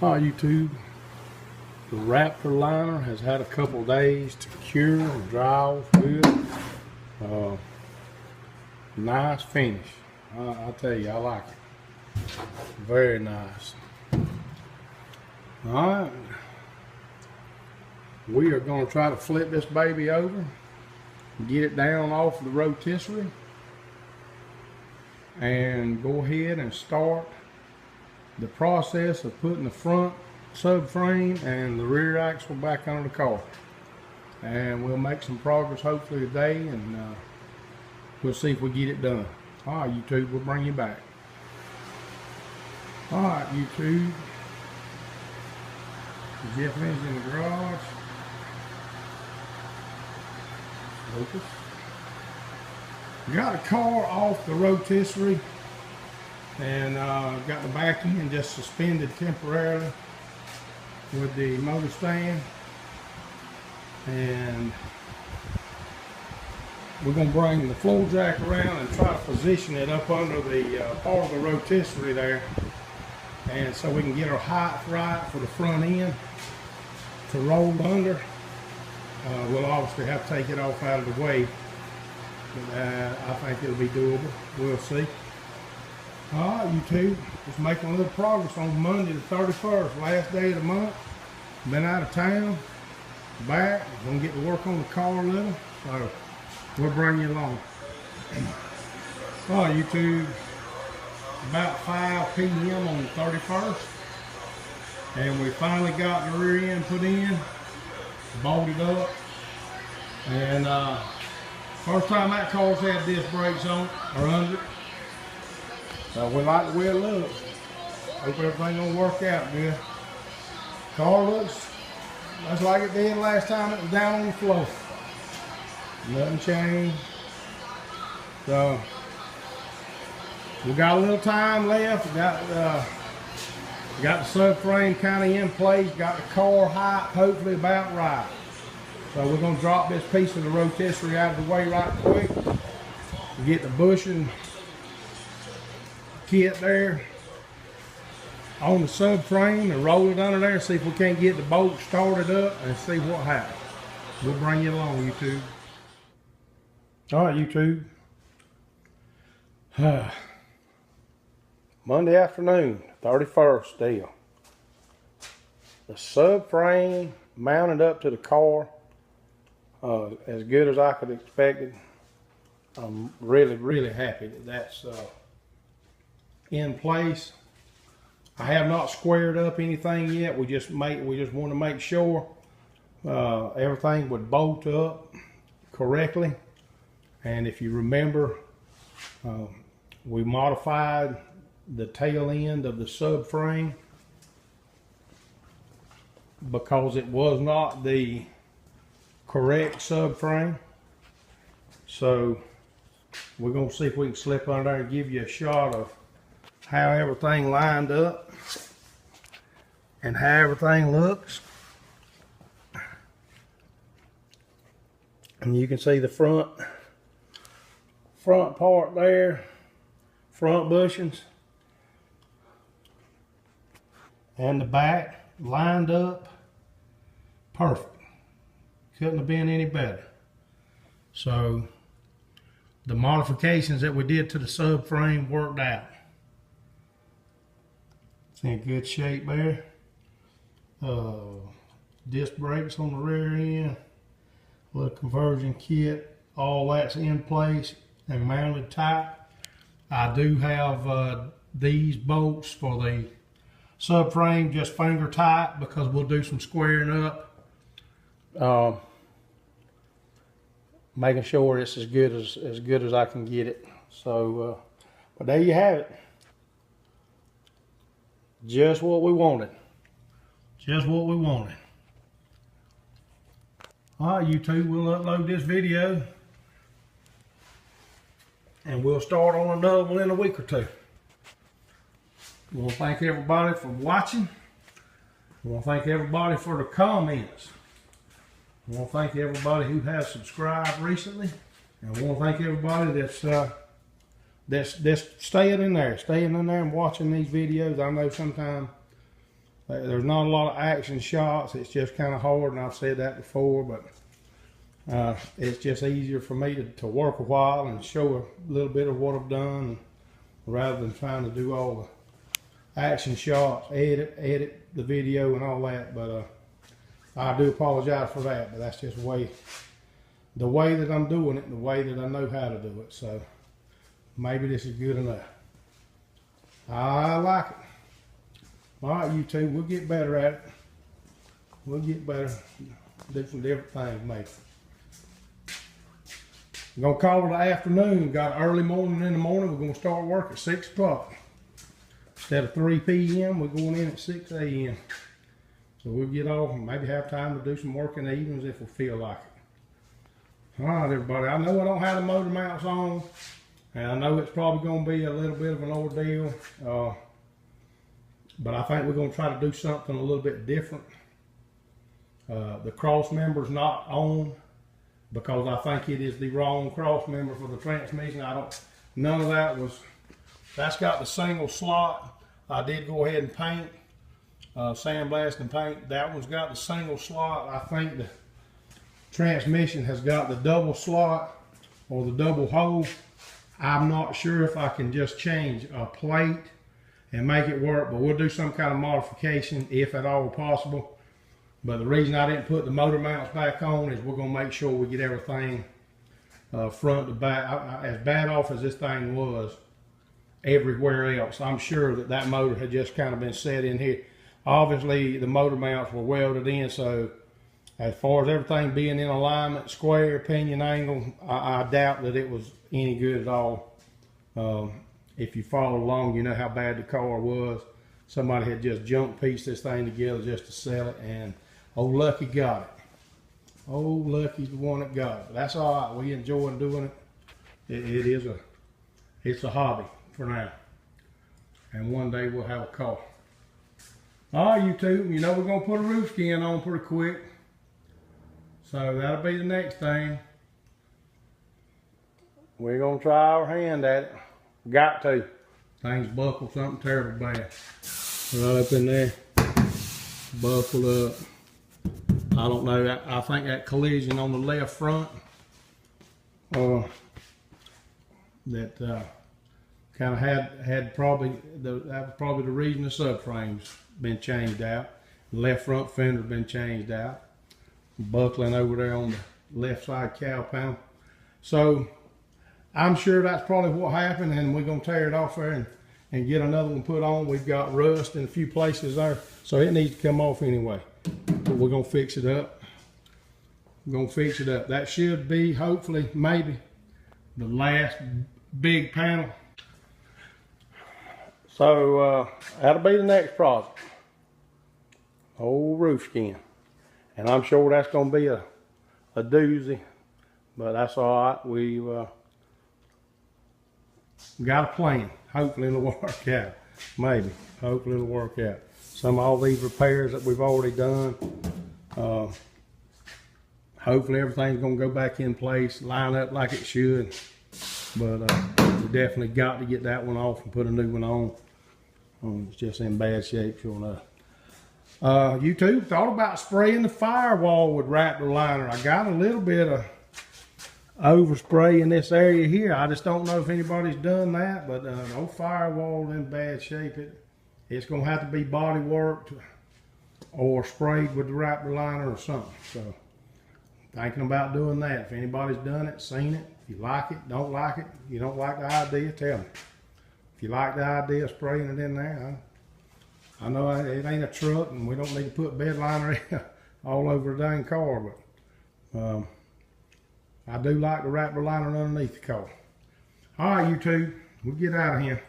Hi YouTube. The Raptor liner has had a couple days to cure and dry off good. Nice finish. I tell you, I like it. Very nice. Alright. We are going to try to flip this baby over. Get it down off the rotisserie. And go ahead and start the process of putting the front subframe and the rear axle back under the car. And we'll make some progress hopefully today, and we'll see if we get it done. Alright YouTube, we'll bring you back. Alright YouTube, Jeff is in the garage. Focus. Got the car off the rotisserie and got the back end just suspended temporarily with the motor stand, and we're going to bring the floor jack around and try to position it up under the part of the rotisserie there, and so we can get our height right for the front end to roll under. We'll obviously have to take it off out of the way, but I think it'll be doable. We'll see. Alright YouTube, just making a little progress on Monday the 31st, last day of the month. Been out of town, back, gonna get to work on the car a little, so we'll bring you along. Alright YouTube, about 5 p.m. on the 31st, and we finally got the rear end put in, bolted up, and first time that car's had disc brakes on, or under it. We like the way it looks. Hope everything gonna work out good. Car looks just like it did last time it was down on the floor. Nothing changed. So we got a little time left. Got the subframe kind of in place. Got the car height hopefully about right. So we're gonna drop this piece of the rotisserie out of the way right quick. Get the bushing kit there on the subframe and roll it under there and see if we can't get the bolt started up and see what happens. We'll bring you along YouTube. Alright YouTube. Monday afternoon, 31st deal. The subframe mounted up to the car as good as I could expect it. I'm really happy that that's in place. I have not squared up anything yet. We just want to make sure everything would bolt up correctly. And if you remember, we modified the tail end of the subframe because it was not the correct subframe. So we're going to see if we can slip under there and give you a shot of how everything lined up and how everything looks. And you can see the front part there, front bushings, and the back lined up perfect. Couldn't have been any better. So the modifications that we did to the subframe worked out. It's in good shape there. Disc brakes on the rear end, little conversion kit, all that's in place and mounted tight. I do have these bolts for the subframe just finger tight because we'll do some squaring up, making sure it's as good as I can get it. So but there you have it. Just what we wanted. Just what we wanted. Alright YouTube, we'll upload this video and we'll start on another one in a week or two. I want to thank everybody for watching. I want to thank everybody for the comments. I want to thank everybody who has subscribed recently. And I want to thank everybody that's staying in there and watching these videos. I know sometimes There's not a lot of action shots. It's just kind of hard, and I've said that before, but it's just easier for me to work a while and show a little bit of what I've done rather than trying to do all the action shots, edit the video and all that. But I do apologize for that, but that's just the way that I'm doing it, the way that I know how to do it. So maybe this is good enough. I like it. All right, YouTube, we'll get better at it. We'll get better, do some different things maybe. I'm gonna call it the afternoon. Got early morning in the morning. We're gonna start work at 6 o'clock. Instead of 3 p.m., we're going in at 6 a.m. So we'll get off and maybe have time to do some work in the evenings if we feel like it. All right, everybody. I know I don't have the motor mounts on, and I know it's probably gonna be a little bit of an ordeal. But I think we're gonna try to do something a little bit different. The cross member's not on, because I think it is the wrong cross member for the transmission. None of that was, that's got the single slot. I did go ahead and paint, sandblast and paint. That one's got the single slot. I think the transmission has got the double slot or the double hole. I'm not sure if I can just change a plate and make it work, but we'll do some kind of modification if at all possible. But the reason I didn't put the motor mounts back on is we're gonna make sure we get everything front to back. As bad off as this thing was everywhere else, I'm sure that motor had just kind of been set in here. Obviously the motor mounts were welded in, so as far as everything being in alignment, square, pinion angle, I doubt that it was any good at all. If you follow along, you know how bad the car was. Somebody had just junk pieced this thing together just to sell it, and old Lucky got it. Old Lucky's the one that got it. But that's all right. We enjoy doing it. It's a hobby for now. And one day we'll have a car. All right, YouTube, you know we're gonna put a roof skin on pretty quick. So that'll be the next thing. We're gonna try our hand at it. Got to. Things buckled something terrible bad. Right up in there. Buckled up. I don't know. I think that collision on the left front that kind of had probably that was probably the reason the subframe's been changed out. The left front fender's been changed out. Buckling over there on the left side cowl panel. So I'm sure that's probably what happened, and we're gonna tear it off there and get another one put on. We've got rust in a few places there, so it needs to come off anyway. But we're gonna fix it up. We're gonna fix it up. That should be, hopefully, maybe the last big panel. So that'll be the next project. Old roof skin. And I'm sure that's gonna be a doozy, but that's all right. We've got a plan. Hopefully it'll work out. Maybe. Hopefully it'll work out. Some of all these repairs that we've already done, hopefully everything's gonna go back in place, line up like it should. But we definitely got to get that one off and put a new one on. It's just in bad shape, sure enough. YouTube, thought about spraying the firewall with Raptor liner. I got a little bit of overspray in this area here. I just don't know if anybody's done that, but the old firewall in bad shape. It's gonna have to be body worked or sprayed with the Raptor liner or something. So thinking about doing that. If anybody's done it, seen it, if you like it, don't like it, you don't like the idea, tell me. If you like the idea of spraying it in there, I know it ain't a truck and we don't need to put bed liner all over the dang car, but I do like the Raptor liner underneath the car. All right, YouTube, we'll get out of here.